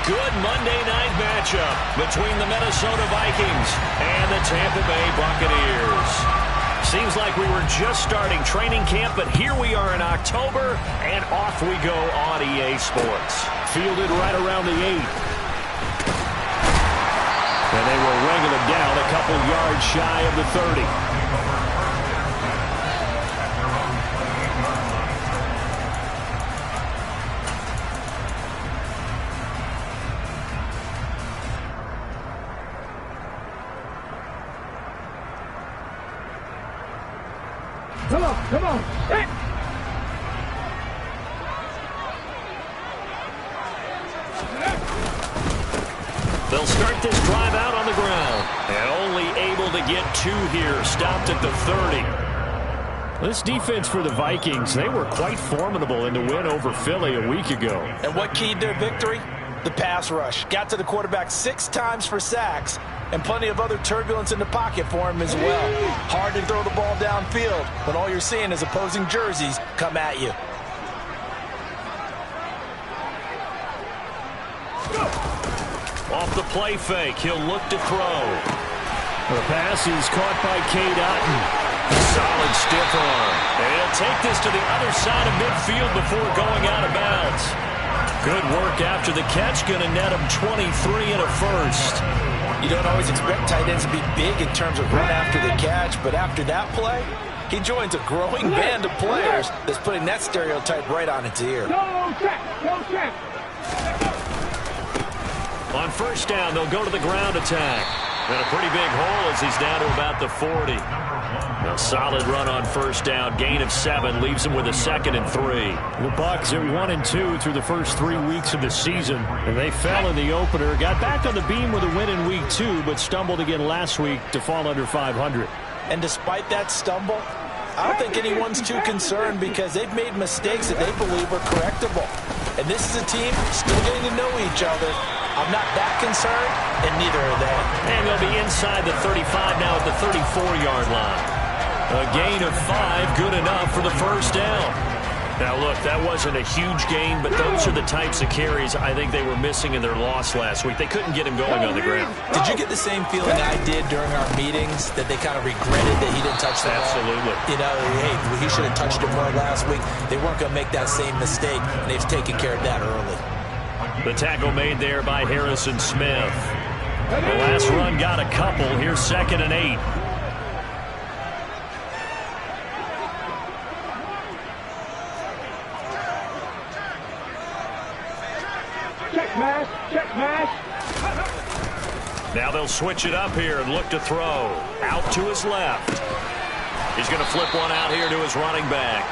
good Monday night matchup between the Minnesota Vikings and the Tampa Bay Buccaneers. Seems like we were just starting training camp, but here we are in October, and off we go on EA Sports. Fielded right around the 8. And they will wrangle it down a couple yards shy of the 30. Come on. Hey. They'll start this drive out on the ground. And only able to get 2 here. Stopped at the 30. This defense for the Vikings, they were quite formidable in the win over Philly a week ago. And what keyed their victory? The pass rush. Got to the quarterback 6 times for sacks. And plenty of other turbulence in the pocket for him as well. Hard to throw the ball downfield when all you're seeing is opposing jerseys come at you. Off the play fake, he'll look to throw. The pass is caught by Cade Otton. Solid stiff arm. And he'll take this to the other side of midfield before going out of bounds. Good work after the catch. Going to net him 23 and a first. You don't always expect tight ends to be big in terms of run after the catch, but after that play, he joins a growing band of players that's putting that stereotype right on its ear. No check. On first down, they'll go to the ground attack. And a pretty big hole as he's down to about the 40. A solid run on first down. Gain of 7 leaves him with a 2nd and 3. The Bucs are 1-2 through the first 3 weeks of the season. And they fell in the opener. Got back on the beam with a win in week 2, but stumbled again last week to fall under 500. And despite that stumble, I don't think anyone's too concerned because they've made mistakes that they believe are correctable. And this is a team still getting to know each other. I'm not that concerned, and neither are they. And they'll be inside the 35 now at the 34-yard line. A gain of 5, good enough for the first down. Now, look, that wasn't a huge gain, but those are the types of carries I think they were missing in their loss last week. They couldn't get him going on the ground. Did you get the same feeling I did during our meetings, that they kind of regretted that he didn't touch the ball? Absolutely. You know, hey, he should have touched it more last week. They weren't going to make that same mistake, and they've taken care of that early. The tackle made there by Harrison Smith. The last run got a couple. Here's 2nd and 8. Check mash. Now they'll switch it up here and look to throw. Out to his left. He's going to flip one out here to his running back.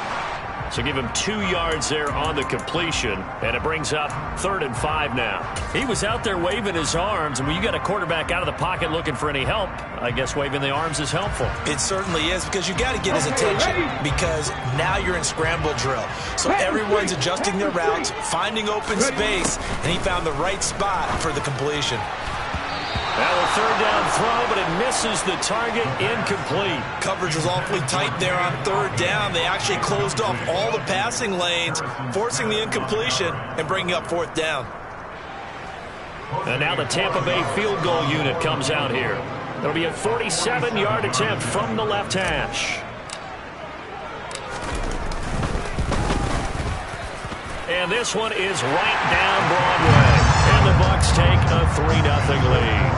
So give him 2 yards there on the completion, and it brings up 3rd and 5 now. He was out there waving his arms, and when you got a quarterback out of the pocket looking for any help, I guess waving the arms is helpful. It certainly is, because you got to get his attention, because now you're in scramble drill. So everyone's adjusting their routes, finding open space, and he found the right spot for the completion. Now a 3rd down throw, but it misses the target, incomplete. Coverage was awfully tight there on 3rd down. They actually closed off all the passing lanes, forcing the incompletion and bringing up 4th down. And now the Tampa Bay field goal unit comes out here. It'll be a 47-yard attempt from the left hash. And this one is right down Broadway. And the Bucs take a 3-0 lead.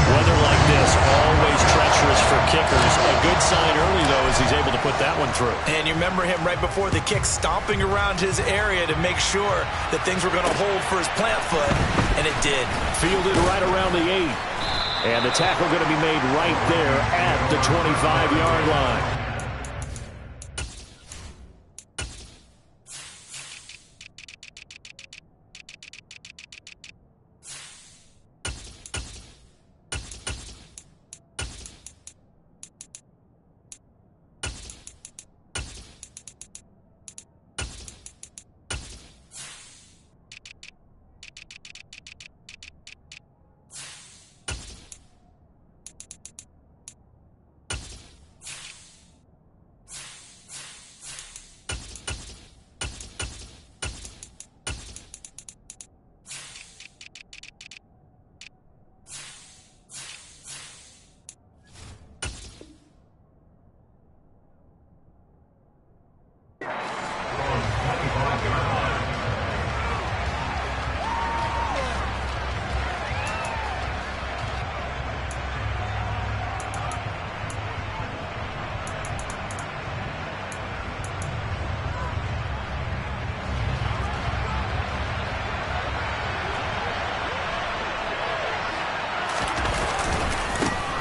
Weather like this, always treacherous for kickers. A good sign early, though, as he's able to put that one through. And you remember him right before the kick stomping around his area to make sure that things were going to hold for his plant foot, and it did. Fielded right around the 8. And the tackle going to be made right there at the 25-yard line.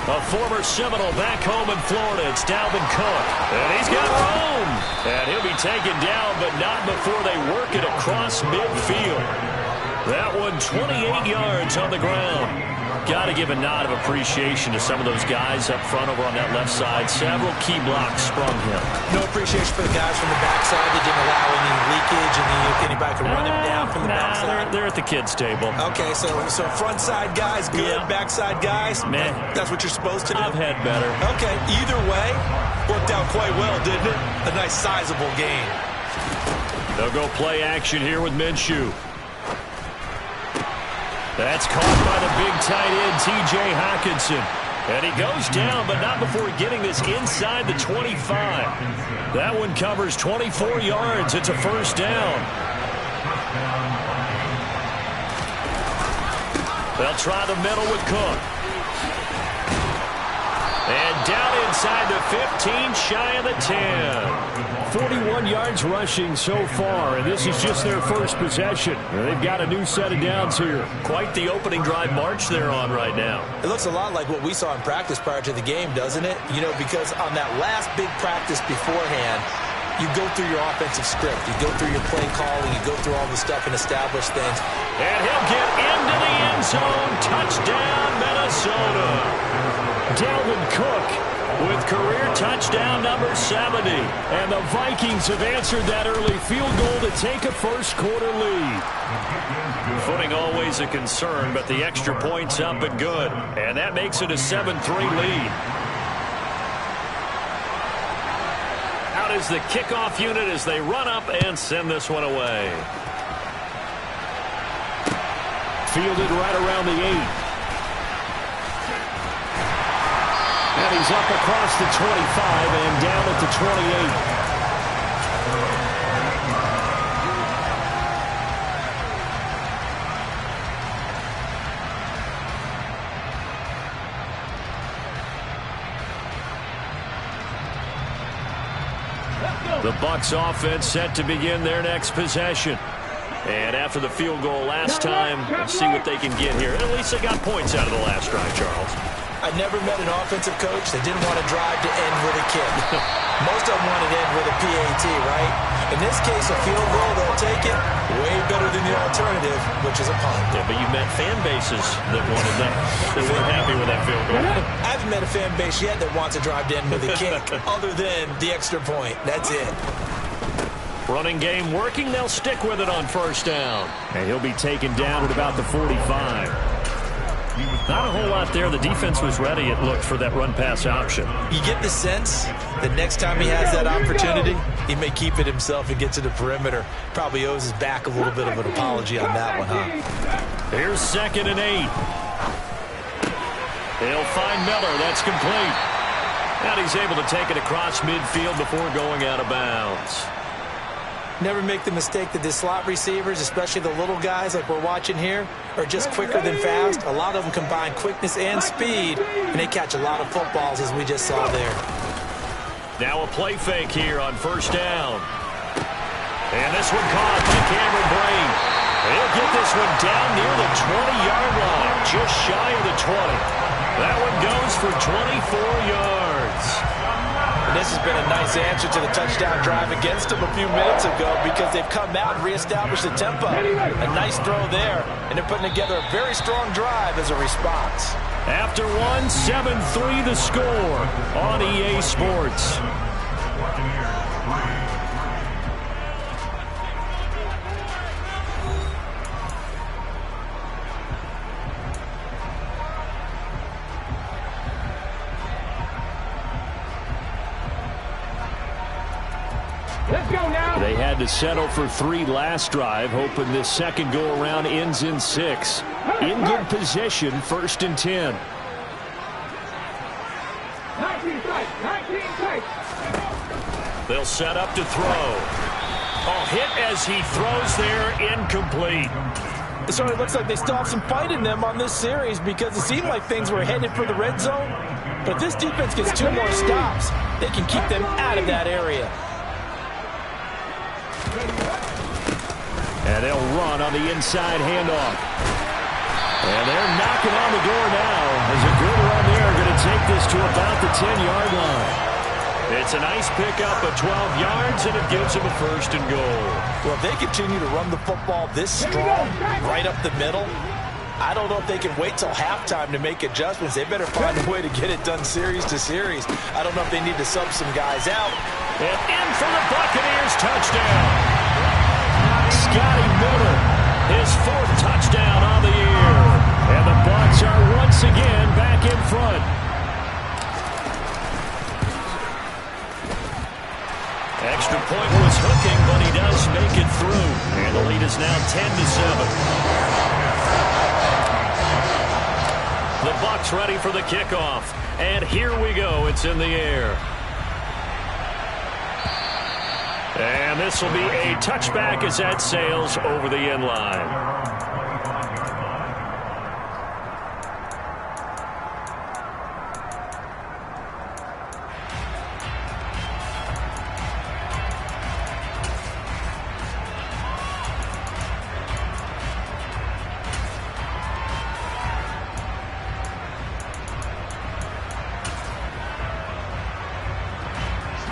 A former Seminole back home in Florida. It's Dalvin Cook. And he's got room. And he'll be taken down, but not before they work it across midfield. That one 28 yards on the ground. Got to give a nod of appreciation to some of those guys up front over on that left side. Several key blocks sprung him. No appreciation for the guys from the backside that didn't allow any leakage, and anybody could run him down from the backside. They're at the kids' table. Okay, so front side guys, good. Yeah. Backside guys, man, that's what you're supposed to do. I've had better. Okay, either way, worked out quite well, didn't it? A nice sizable gain. They'll go play action here with Minshew. That's caught by the big tight end, T.J. Hockenson. And he goes down, but not before getting this inside the 25. That one covers 24 yards. It's a first down. They'll try the middle with Cook. And down inside the 15, shy of the 10. 41 yards rushing so far, and this is just their first possession. They've got a new set of downs here. Quite the opening drive march they're on right now. It looks a lot like what we saw in practice prior to the game, doesn't it? You know, because on that last big practice beforehand, you go through your offensive script. You go through your play calling. You go through all the stuff and establish things. And he'll get into the end zone. Touchdown, Minnesota. Dalvin Cook with career touchdown number 70. And the Vikings have answered that early field goal to take a first-quarter lead. Footing always a concern, but the extra point's up and good. And that makes it a 7-3 lead. Out is the kickoff unit as they run up and send this one away. Fielded right around the 8. And he's up across the 25 and down at the 28. The Bucs offense set to begin their next possession. And after the field goal last time, let's see what they can get here. At least they got points out of the last drive, Charles. I never met an offensive coach that didn't want to drive to end with a kick. Most of them wanted to end with a PAT, right? In this case, a field goal, they'll take it. Way better than the alternative, which is a punt. Yeah, but you met fan bases that wanted that. They weren't happy with that field goal. I haven't met a fan base yet that wants to drive to end with a kick other than the extra point. That's it. Running game working. They'll stick with it on first down. And he'll be taken down at about the 45. Not a whole lot there. The defense was ready, it looked, for that run-pass option. You get the sense that next time he has that opportunity, he may keep it himself and get to the perimeter. Probably owes his back a little bit of an apology on that one, huh? Here's 2nd and 8. They'll find Miller. That's complete. And he's able to take it across midfield before going out of bounds. Never make the mistake that the slot receivers, especially the little guys like we're watching here, are just quicker than fast. A lot of them combine quickness and speed, and they catch a lot of footballs, as we just saw there. Now a play fake here on first down. And this one caught by Cameron Brain. He'll get this one down near the 20-yard line, just shy of the 20. That one goes for 24 yards. And this has been a nice answer to the touchdown drive against them a few minutes ago because they've come out and reestablished the tempo. A nice throw there, and they're putting together a very strong drive as a response. After one, 7-3 the score on EA Sports. Let's go now. They had to settle for 3 last drive, hoping this second go-around ends in 6. In good position, 1st and 10. 19 strikes, 19 strikes. They'll set up to throw. Oh, hit as he throws there, incomplete. It certainly looks like they still have some fight in them on this series because it seemed like things were headed for the red zone. But if this defense gets 2 more stops, they can keep them out of that area. And they'll run on the inside handoff. And they're knocking on the door now as a good run there going to take this to about the 10-yard line. It's a nice pickup of 12 yards, and it gives him a first and goal. Well, if they continue to run the football this strong, right up the middle, I don't know if they can wait till halftime to make adjustments. They better find a way to get it done series to series. I don't know if they need to sub some guys out. And in for the Buccaneers, touchdown. Scotty Miller, his 4th touchdown on the year. And the Bucs are once again back in front. Extra point was hooking, but he does make it through. And the lead is now 10-7. The Bucs ready for the kickoff. And here we go. It's in the air. And this will be a touchback as that sails over the end line.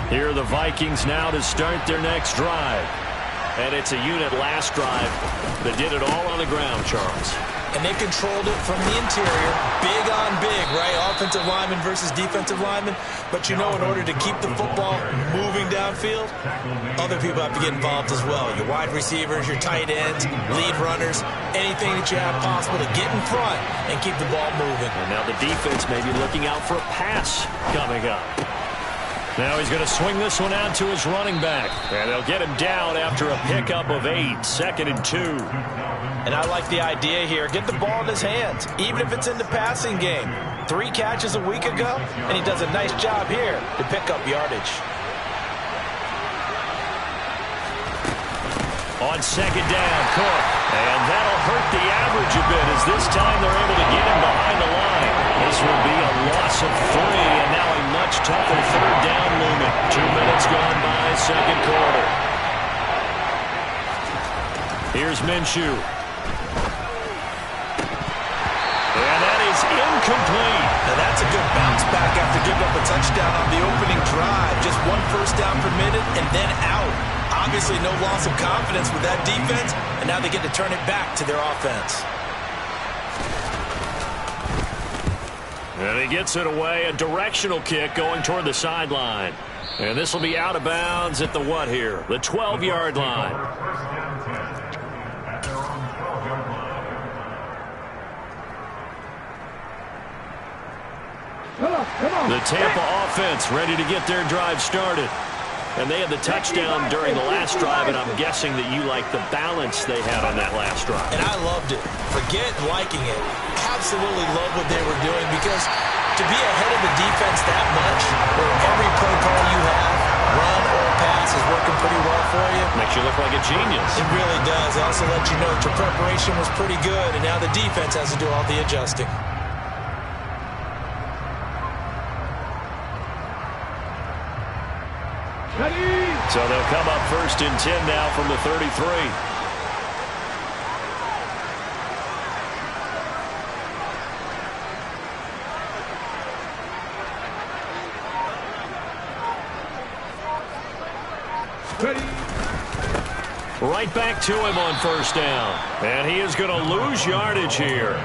Here are the Vikings now to start their next drive. And it's a unit last drive that did it all on the ground, Charles. And they controlled it from the interior, big on big, right? Offensive lineman versus defensive lineman. But you know, in order to keep the football moving downfield, other people have to get involved as well. Your wide receivers, your tight ends, lead runners, anything that you have possible to get in front and keep the ball moving. And now the defense may be looking out for a pass coming up. Now he's going to swing this one out to his running back. And they'll get him down after a pickup of 8, 2nd and 2. And I like the idea here. Get the ball in his hands, even if it's in the passing game. 3 catches a week ago, and he does a nice job here to pick up yardage. On 2nd down, Cook. And that'll hurt the average a bit as this time they're able to get him behind the line. This will be a loss of 3, and now a much tougher 3rd down looming. 2 minutes gone by, 2nd quarter. Here's Minshew. And that is incomplete. Now that's a good bounce back after giving up a touchdown on the opening drive. Just 1 first down permitted and then out. Obviously no loss of confidence with that defense, and now they get to turn it back to their offense. And he gets it away, a directional kick going toward the sideline. And this will be out of bounds at the what here? The 12-yard line. The Tampa offense ready to get their drive started. And they had the touchdown during the last drive, and I'm guessing that you like the balance they had on that last drive. And I loved it. Forget liking it. Absolutely love what they were doing, because to be ahead of the defense that much, where every play call you have, run or pass, is working pretty well for you. Makes you look like a genius. It really does. It also lets you know that your preparation was pretty good, and now the defense has to do all the adjusting. So they'll come up 1st and 10 now from the 33. Right back to him on 1st down. And he is going to lose yardage here.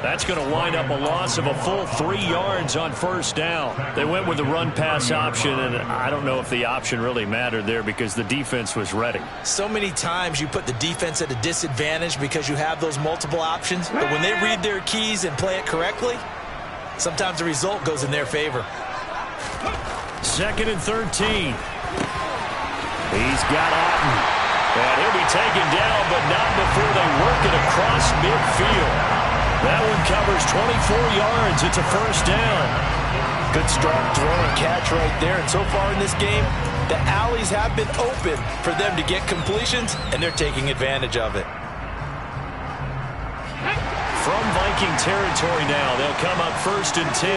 That's going to wind up a loss of a full 3 yards on 1st down. They went with the run-pass option, and I don't know if the option really mattered there because the defense was ready. So many times you put the defense at a disadvantage because you have those multiple options, but when they read their keys and play it correctly, sometimes the result goes in their favor. 2nd and 13. He's got Otten. And he'll be taken down, but not before they work it across midfield. That one covers 24 yards. It's a 1st down. Good strong throw and catch right there. And so far in this game, the alleys have been open for them to get completions, and they're taking advantage of it. From Viking territory now, they'll come up 1st and 10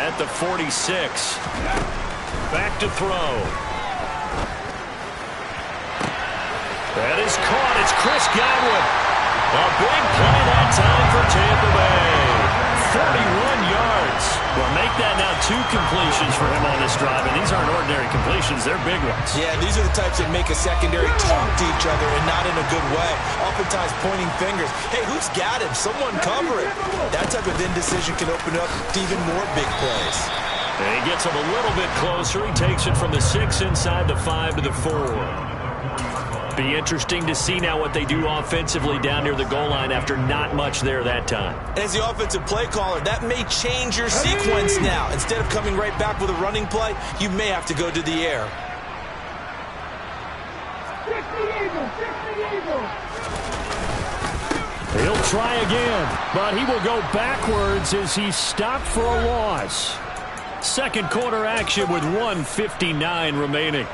at the 46. Back to throw. That is caught. It's Chris Godwin. A big play that time for Tampa Bay. 41 yards will make that 2 completions for him on this drive, and these aren't ordinary completions. They're big ones. Yeah, these are the types that make a secondary talk to each other, and not in a good way. Oftentimes pointing fingers. Hey, who's got him? Someone cover it. That type of indecision can open up to even more big plays. And he gets him a little bit closer. He takes it from the 6 inside the 5 to the 4. Be interesting to see now what they do offensively down near the goal line after not much there that time. As the offensive play caller, that may change your sequence now. Instead of coming right back with a running play, you may have to go to the air. He'll try again, but he will go backwards as he's stopped for a loss. Second quarter action with 1:59 remaining.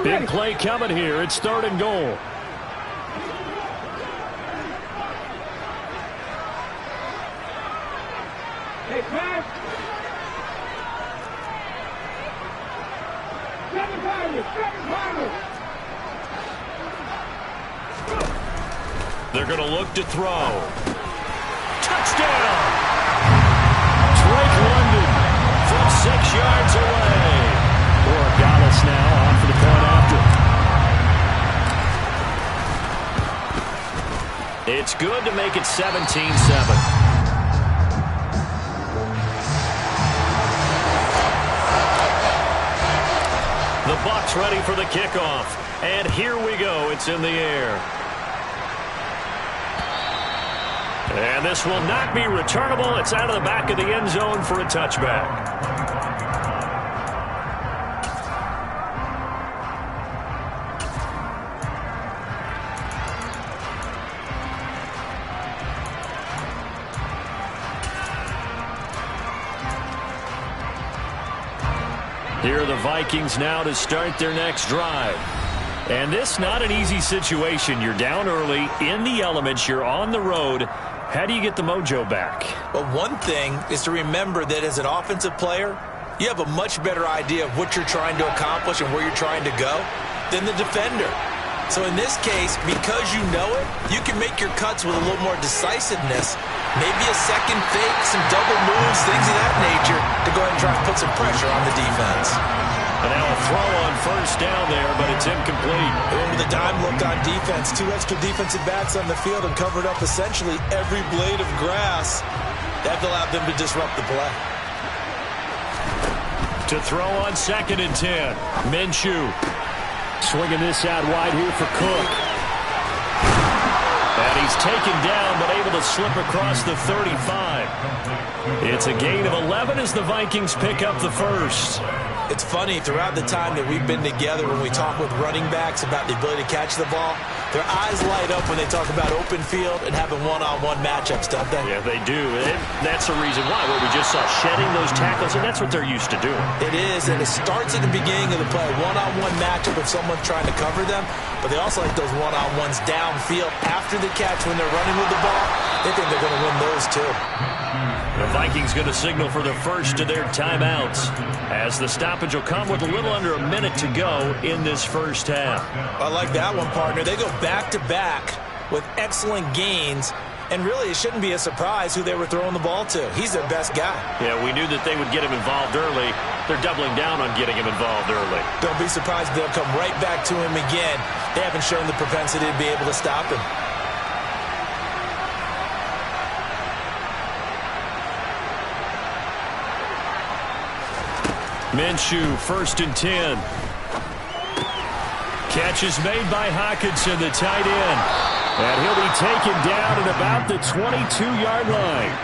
Big play coming here. It's 3rd and goal. Hey, pass. 7-5. They're going to look to throw. Touchdown! Drake London from 6 yards away. Dallas now on for the point after. It's good to make it 17-7. The Bucs ready for the kickoff. And here we go. It's in the air. And this will not be returnable. It's out of the back of the end zone for a touchback. Here are the Vikings now to start their next drive. And this not an easy situation. You're down early, in the elements, you're on the road. How do you get the mojo back? Well, one thing is to remember that as an offensive player, you have a much better idea of what you're trying to accomplish and where you're trying to go than the defender. So in this case, because you know it, you can make your cuts with a little more decisiveness. Maybe a second fake, some double moves, things of that nature to go ahead and try and put some pressure on the defense. And now a throw on first down there, but it's incomplete. And with a dime look on defense, 2 extra defensive backs on the field and covered up essentially every blade of grass. That allowed them to disrupt the play. To throw on 2nd and 10. Minshew. Swinging this out wide here for Cook. And he's taken down, but able to slip across the 35. It's a gain of 11 as the Vikings pick up the first. It's funny, throughout the time that we've been together, when we talk with running backs about the ability to catch the ball, their eyes light up when they talk about open field and having one-on-one matchups, don't they? Yeah, they do. And that's the reason why. Where we just saw shedding those tackles, and that's what they're used to doing. It is, and it starts at the beginning of the play. One-on-one matchup if someone's trying to cover them, but they also like those one-on-ones downfield after the catch when they're running with the ball. They think they're going to win those too. The Vikings going to signal for the first of their timeouts as the stoppage will come with a little under a minute to go in this first half. I like that one, partner. They go back-to-back with excellent gains, and really it shouldn't be a surprise who they were throwing the ball to. He's their best guy. Yeah, we knew that they would get him involved early. They're doubling down on getting him involved early. Don't be surprised if they'll come right back to him again. They haven't shown the propensity to be able to stop him. Minshew, 1st and 10. Catch is made by Hockenson, the tight end. And he'll be taken down at about the 22-yard line.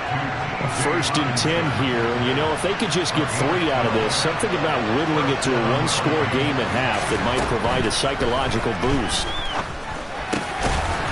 1st and 10 here. And, you know, if they could just get 3 out of this, something about whittling it to a one-score game at half that might provide a psychological boost.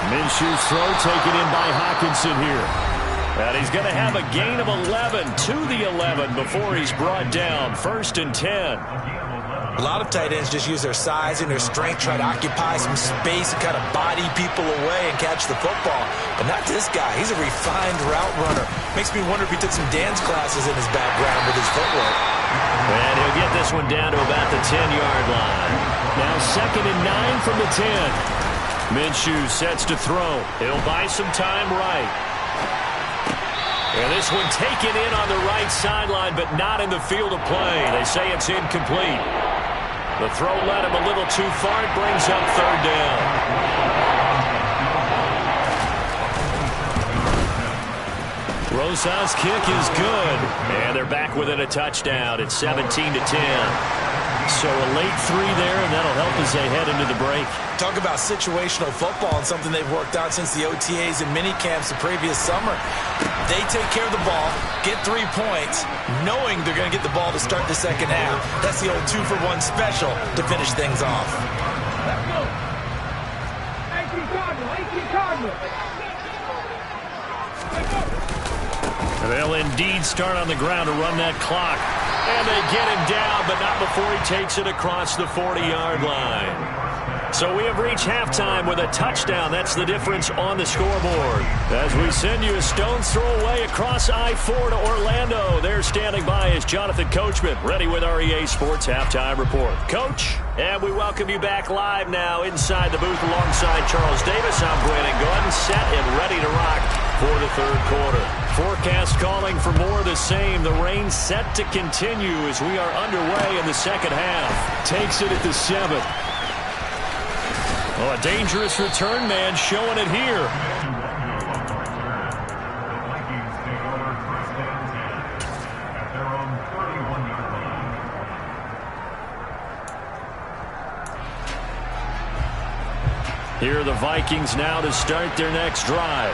Minshew's throw taken in by Hockenson here. And he's going to have a gain of 11 to the 11 before he's brought down. 1st and 10. A lot of tight ends just use their size and their strength, try to occupy some space and kind of body people away and catch the football. But not this guy. He's a refined route runner. Makes me wonder if he took some dance classes in his background with his footwork. And he'll get this one down to about the 10-yard line. Now 2nd and 9 from the 10. Minshew sets to throw. He'll buy some time right. And this one taken in on the right sideline, but not in the field of play. They say it's incomplete. The throw led him a little too far. It brings up third down. Rosa's kick is good. And they're back within a touchdown. It's 17-10. So a late 3 there, and that'll help as they head into the break. Talk about situational football and something they've worked out since the OTAs and mini camps the previous summer. They take care of the ball, get 3 points, knowing they're going to get the ball to start the second half. That's the old 2-for-1 special to finish things off. Let's go. 18 Cardinal. And they'll indeed start on the ground to run that clock. And they get him down, but not before he takes it across the 40-yard line. So we have reached halftime with a touchdown. That's the difference on the scoreboard. As we send you a stone's throw away across I-4 to Orlando. There standing by is Jonathan Coachman, ready with our EA Sports Halftime Report. Coach, and we welcome you back live now inside the booth alongside Charles Davis. I'm Brandon Gordon, set and ready to rock for the third quarter. Forecast calling for more of the same. The rain set to continue as we are underway in the second half. Takes it at the 7. Oh, a dangerous return man showing it here. Here are the Vikings now to start their next drive.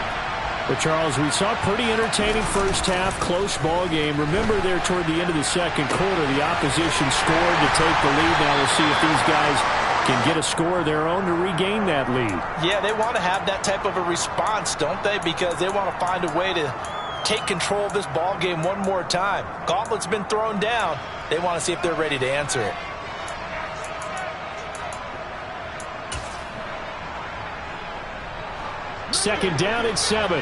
But, Charles, we saw a pretty entertaining first half, close ball game. Remember there toward the end of the second quarter, the opposition scored to take the lead. Now we'll see if these guys can get a score of their own to regain that lead. Yeah, they want to have that type of a response, don't they? Because they want to find a way to take control of this ball game one more time. Gauntlet's been thrown down. They want to see if they're ready to answer it. Second down at 7.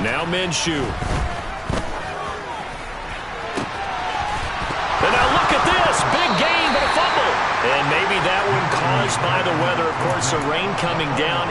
Now Minshew. And now look at this. Big gain, but a fumble. And maybe that one caused by the weather. Of course, the rain coming down.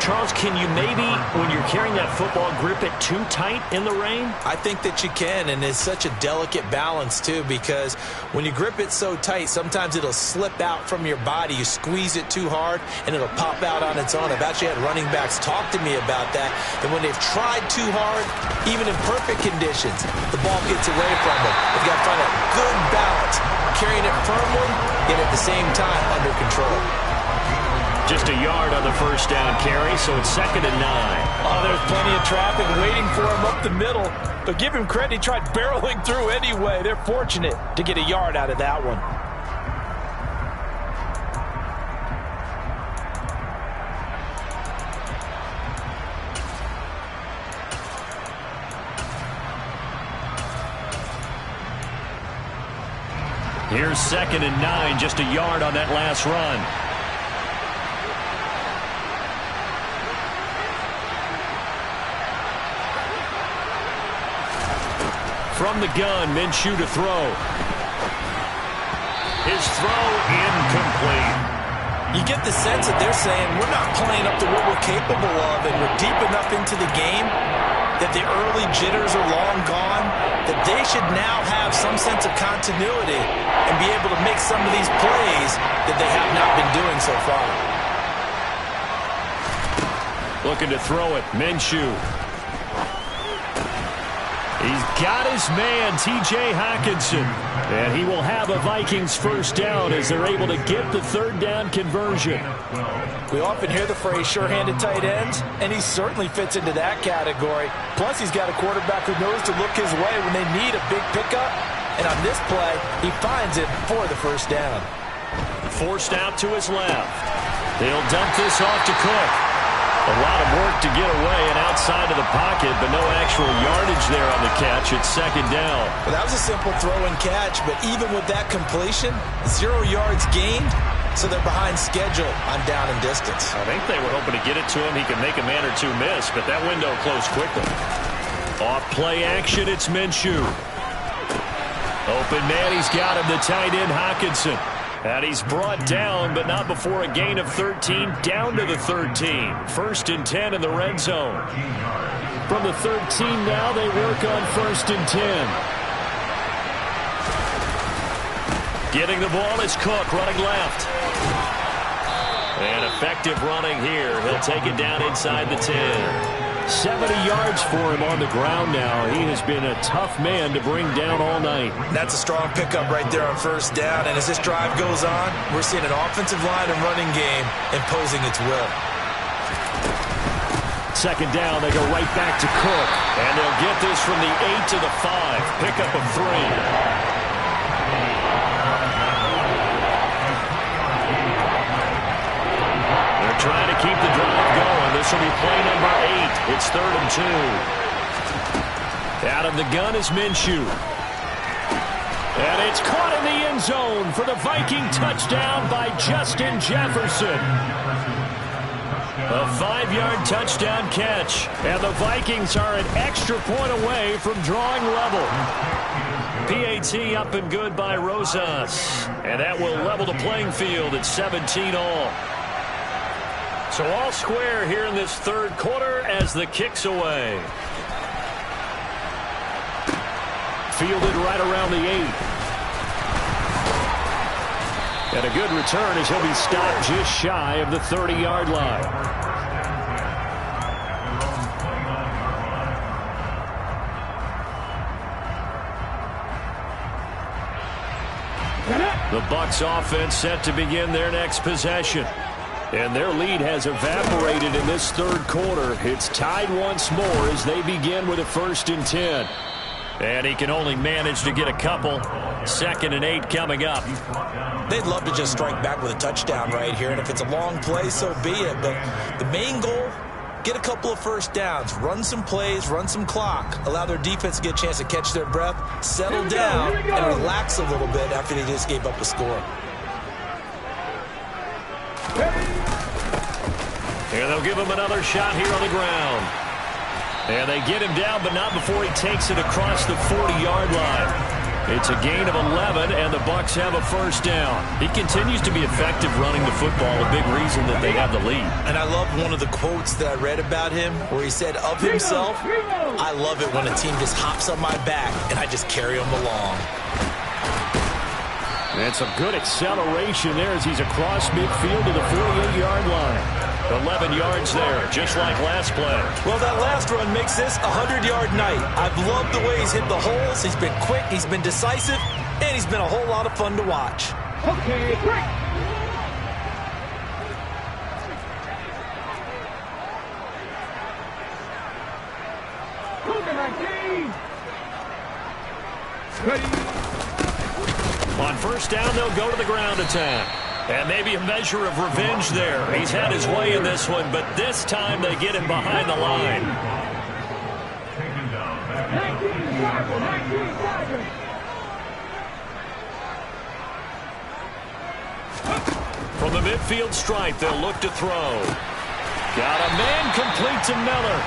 Charles, can you maybe, when you're carrying that football, grip it too tight in the rain? I think that you can, and it's such a delicate balance, too, because when you grip it so tight, sometimes it'll slip out from your body. You squeeze it too hard, and it'll pop out on its own. I've actually had running backs talk to me about that, that when they've tried too hard, even in perfect conditions, the ball gets away from them. They've got to find a good balance, carrying it firmly, yet at the same time under control. Just a yard on the first down carry, so it's 2nd and 9. Oh, there's plenty of traffic waiting for him up the middle. But give him credit, he tried barreling through anyway. They're fortunate to get a yard out of that one. Here's 2nd and 9, just a yard on that last run. From the gun, Minshew to throw. His throw incomplete. You get the sense that they're saying we're not playing up to what we're capable of, and we're deep enough into the game that the early jitters are long gone, that they should now have some sense of continuity and be able to make some of these plays that they have not been doing so far. Looking to throw it, Minshew. He's got his man, T.J. Hockenson. And he will have a Vikings first down as they're able to get the third down conversion. We often hear the phrase sure-handed tight ends, and he certainly fits into that category. Plus, he's got a quarterback who knows to look his way when they need a big pickup. And on this play, he finds it for the first down. Forced out to his left. They'll dump this off to Cook. A lot of work to get away and outside of the pocket, but no actual yardage there on the catch. It's 2nd down. Well, that was a simple throw and catch, but even with that completion, 0 yards gained, so they're behind schedule on down and distance. I think they were hoping to get it to him. He could make a man or two miss, but that window closed quickly. Off play action, it's Minshew. Open man, he's got him, the tight end, Hockenson. And he's brought down, but not before a gain of 13, down to the 13. 1st and 10 in the red zone. From the 13 now, they work on 1st and 10. Getting the ball is Cook, running left. And effective running here. He'll take it down inside the 10. 70 yards for him on the ground now. He has been a tough man to bring down all night. That's a strong pickup right there on 1st down. And as this drive goes on, we're seeing an offensive line and running game imposing its will. 2nd down, they go right back to Cook. And they'll get this from the 8 to the 5. Pickup of 3. Trying to keep the drive going. This will be play number 8. It's 3rd and 2. Out of the gun is Minshew. And it's caught in the end zone for the Viking touchdown by Justin Jefferson. A 5-yard touchdown catch. And the Vikings are an extra point away from drawing level. PAT up and good by Rosas. And that will level the playing field at 17 all. So all square here in this 3rd quarter as the kick's away. Fielded right around the 8. And a good return as he'll be stopped just shy of the 30-yard line. The Bucs offense set to begin their next possession. And their lead has evaporated in this 3rd quarter. It's tied once more as they begin with a 1st and 10. And he can only manage to get a couple. 2nd and 8 coming up. They'd love to just strike back with a touchdown right here. And if it's a long play, so be it. But the main goal, get a couple of 1st downs. Run some plays, run some clock. Allow their defense to get a chance to catch their breath, settle down, and relax a little bit after they just gave up a score. And they'll give him another shot here on the ground. And they get him down, but not before he takes it across the 40-yard line. It's a gain of 11, and the Bucs have a 1st down. He continues to be effective running the football, a big reason that they have the lead. And I love one of the quotes that I read about him where he said of himself, "I love it when a team just hops on my back and I just carry them along." And some good acceleration there as he's across midfield to the 48-yard line. 11 yards there, just like last play. Well, that last run makes this a 100-yard night. I've loved the way he's hit the holes. He's been quick, he's been decisive, and he's been a whole lot of fun to watch. Okay, great. On 1st down, they'll go to the ground attack. And maybe a measure of revenge there. He's had his way in this one, but this time they get him behind the line. From the midfield stripe, they'll look to throw. Got a man complete to Miller.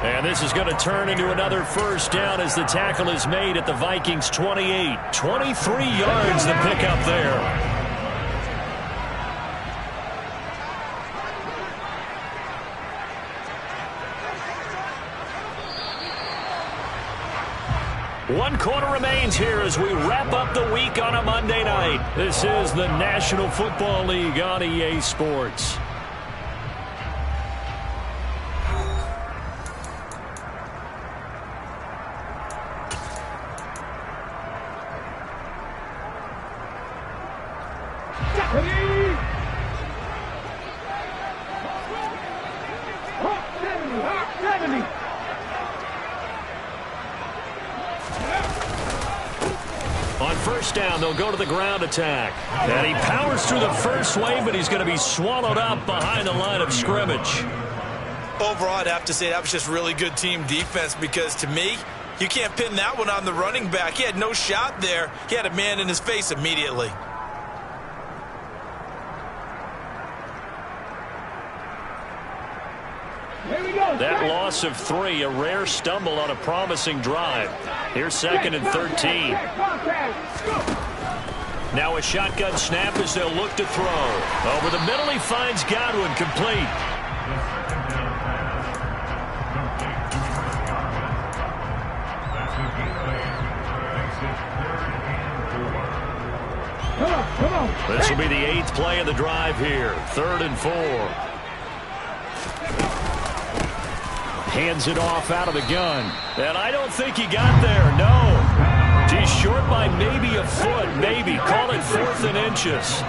And this is going to turn into another 1st down as the tackle is made at the Vikings 28. 23 yards the pickup there. One quarter remains here as we wrap up the week on a Monday night. This is the National Football League on EA Sports. On 1st down, they'll go to the ground attack. And he powers through the first wave, but he's going to be swallowed up behind the line of scrimmage. Overall, I'd have to say that was just really good team defense because, to me, you can't pin that one on the running back. He had no shot there. He had a man in his face immediately. That loss of 3, a rare stumble on a promising drive. Here's 2nd and 13. Now a shotgun snap as they'll look to throw. Over the middle, he finds Godwin, complete. Come on. This will be the 8th play of the drive here. 3rd and 4. Hands it off out of the gun. And I don't think he got there, no. He's short by maybe a foot, maybe. Call it 4th and inches.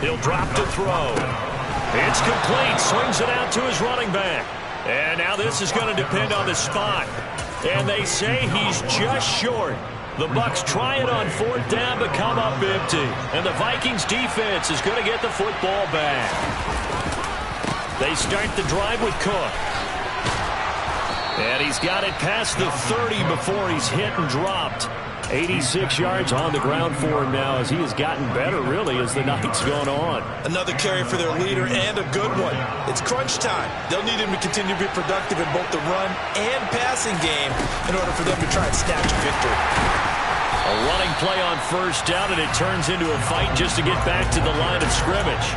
He'll drop to throw. It's complete. Swings it out to his running back. And now this is going to depend on the spot. And they say he's just short. The Bucs try it on 4th down but come up empty. And the Vikings defense is going to get the football back. They start the drive with Cook. And he's got it past the 30 before he's hit and dropped. 86 yards on the ground for him now as he has gotten better, really, as the night's gone on. Another carry for their leader and a good one. It's crunch time. They'll need him to continue to be productive in both the run and passing game in order for them to try and snatch a victory. A running play on 1st down, and it turns into a fight just to get back to the line of scrimmage.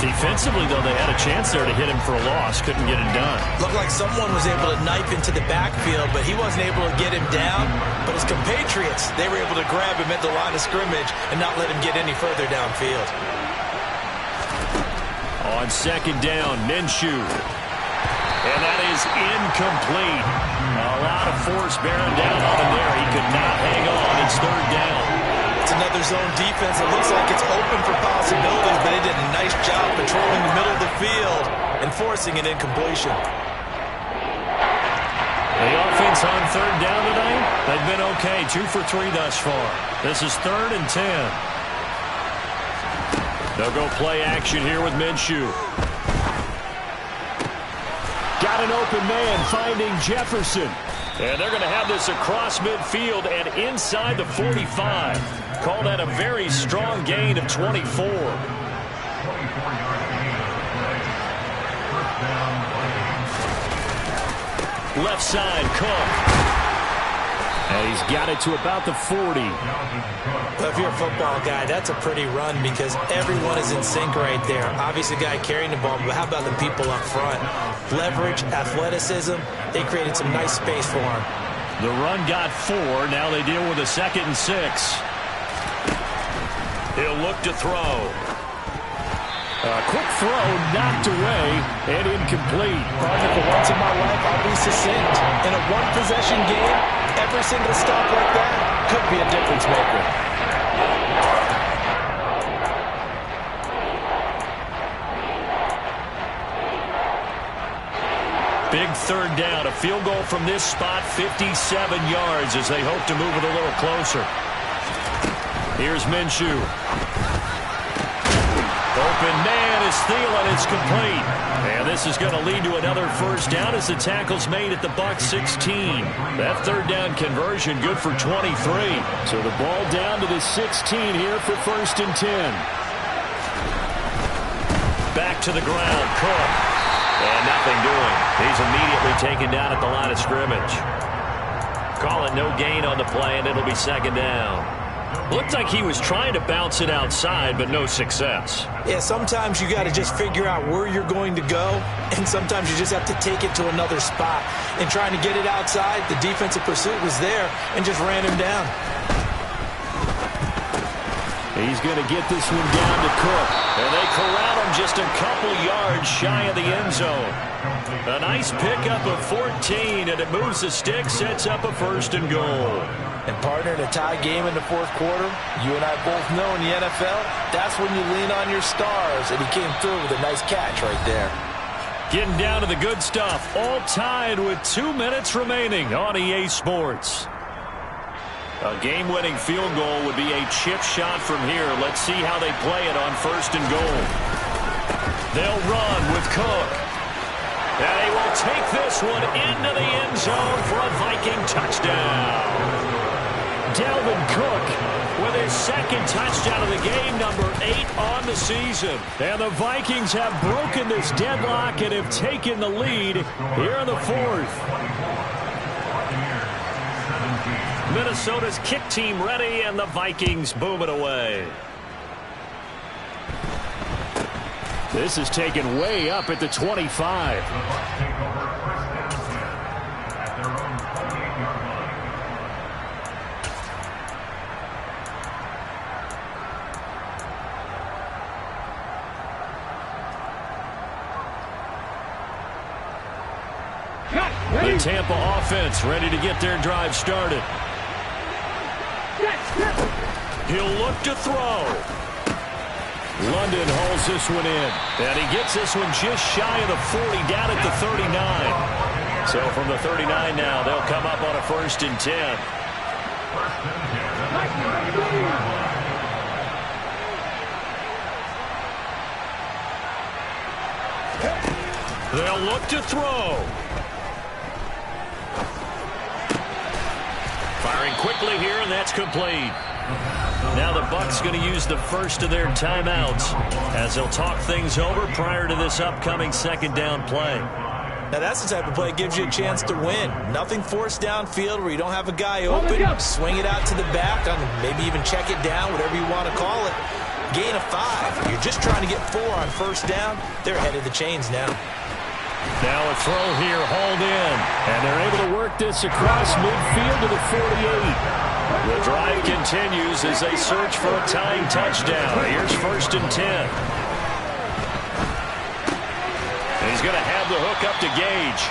Defensively, though, they had a chance there to hit him for a loss. Couldn't get it done. Looked like someone was able to knife into the backfield, but he wasn't able to get him down. But his compatriots, they were able to grab him at the line of scrimmage and not let him get any further downfield. On 2nd down, Minshew. And that is incomplete. A lot of force bearing down on him there. He could not hang on. It's 3rd down. It's another zone defense. It looks like it's open for possibilities, but they did a nice job patrolling the middle of the field and forcing an incompletion. The offense on 3rd down tonight, they've been okay. 2 for 3 thus far. This is 3rd and 10. They'll go play action here with Minshew. Got an open man finding Jefferson. And they're going to have this across midfield and inside the 45. Call that a very strong gain of 24. Left side, Cook. And he's got it to about the 40. Well, if you're a football guy, that's a pretty run because everyone is in sync right there. Obviously, the guy carrying the ball, but how about the people up front? Leverage, athleticism, they created some nice space for him. The run got 4. Now they deal with a 2nd and 6. He'll look to throw. A quick throw knocked away and incomplete. Partner, for once in my life, I'll be succinct. In a one-possession game, every single stop like that could be a difference maker. Big 3rd down. A field goal from this spot, 57 yards as they hope to move it a little closer. Here's Minshew. Open man is Thielen. It's complete. And this is going to lead to another 1st down as the tackle's made at the Bucs 16. That 3rd down conversion good for 23. So the ball down to the 16 here for 1st and 10. Back to the ground, Cook. And nothing doing. He's immediately taken down at the line of scrimmage. Call it no gain on the play, and it'll be 2nd down. Looked like he was trying to bounce it outside, but no success. Yeah, sometimes you got to just figure out where you're going to go, and sometimes you just have to take it to another spot. And trying to get it outside, the defensive pursuit was there and just ran him down. He's going to get this one down to Cook. And they corral him just a couple yards shy of the end zone. A nice pickup of 14, and it moves the stick, sets up a 1st and goal. And partner, in a tie game in the 4th quarter, you and I both know in the NFL, that's when you lean on your stars, and he came through with a nice catch right there. Getting down to the good stuff, all tied with 2 minutes remaining on EA Sports. A game-winning field goal would be a chip shot from here. Let's see how they play it on 1st and goal. They'll run with Cook. And he will take this one into the end zone for a Viking touchdown. Dalvin Cook with his 2nd touchdown of the game, number 8 on the season. And the Vikings have broken this deadlock and have taken the lead here in the 4th. Minnesota's kick team ready, and the Vikings boom it away. This is taken way up at the 25. The Tampa offense ready to get their drive started. He'll look to throw. London hauls this one in. And he gets this one just shy of the 40, down at the 39. So from the 39 now, they'll come up on a 1st and 10. They'll look to throw. Firing quickly here, and that's complete. Now the Bucs going to use the first of their timeouts as they'll talk things over prior to this upcoming 2nd down play. Now that's the type of play that gives you a chance to win. Nothing forced downfield where you don't have a guy open. Swing it out to the back, maybe even check it down, whatever you want to call it. Gain of 5. You're just trying to get 4 on 1st down. They're ahead of the chains now. Now a throw here, hauled in. And they're able to work this across midfield to the 48. The drive continues as they search for a tying touchdown. Here's 1st and 10. And he's going to have the hook up to Gage.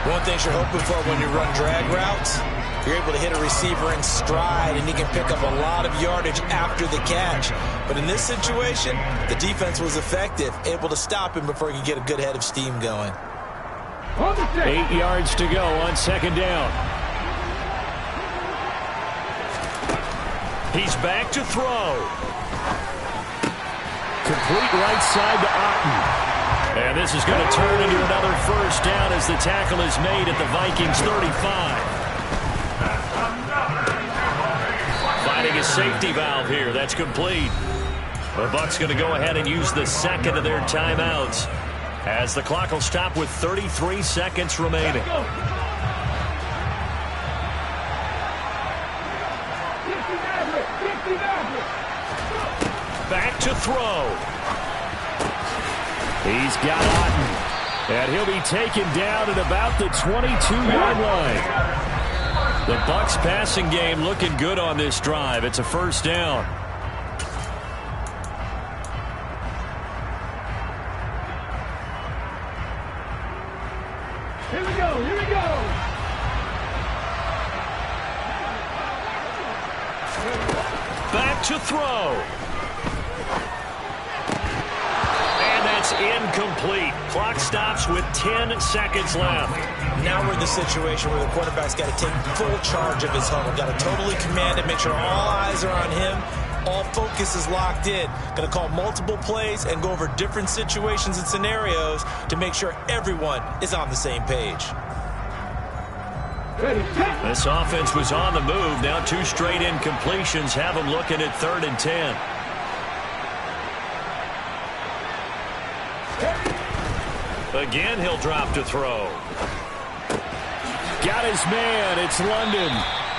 One thing you're hoping for when you run drag routes, you're able to hit a receiver in stride, and he can pick up a lot of yardage after the catch. But in this situation, the defense was effective, able to stop him before he could get a good head of steam going. 8 yards to go on 2nd down. He's back to throw. Complete right side to Otten. And this is going to turn into another 1st down as the tackle is made at the Vikings 35. Finding a safety valve here. That's complete. The Bucs going to go ahead and use the 2nd of their timeouts as the clock will stop with 33 seconds remaining. Back to throw. He's got Otten. And he'll be taken down at about the 22-yard line. The Bucs passing game looking good on this drive. It's a 1st down. Here we go, here we go. Back to throw. And that's incomplete. Clock stops with 10 seconds left. Now we're in the situation where the quarterback's got to take full charge of his huddle. Got to totally command it, make sure all eyes are on him. All focus is locked in. Going to call multiple plays and go over different situations and scenarios to make sure everyone is on the same page. This offense was on the move. Now 2 straight incompletions have them looking at 3rd and 10. Again, he'll drop to throw. Got his man. It's London.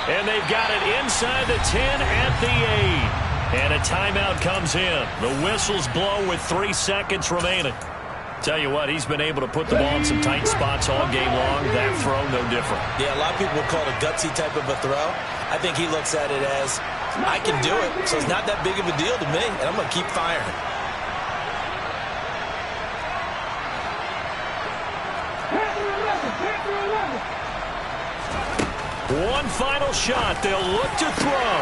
And they've got it inside the 10 at the 8. And a timeout comes in. The whistles blow with 3 seconds remaining. Tell you what, he's been able to put the ball in some tight spots all game long. That throw, no different. Yeah, a lot of people would call it a gutsy type of a throw. I think he looks at it as, I can do it, so it's not that big of a deal to me, and I'm going to keep firing. One final shot. They'll look to throw.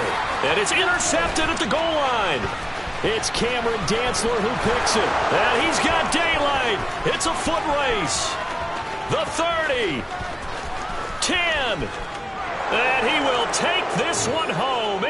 And it's intercepted at the goal line. It's Cameron Dantzler who picks it. And he's got daylight. It's a foot race. The 30. 10. And he will take this one home.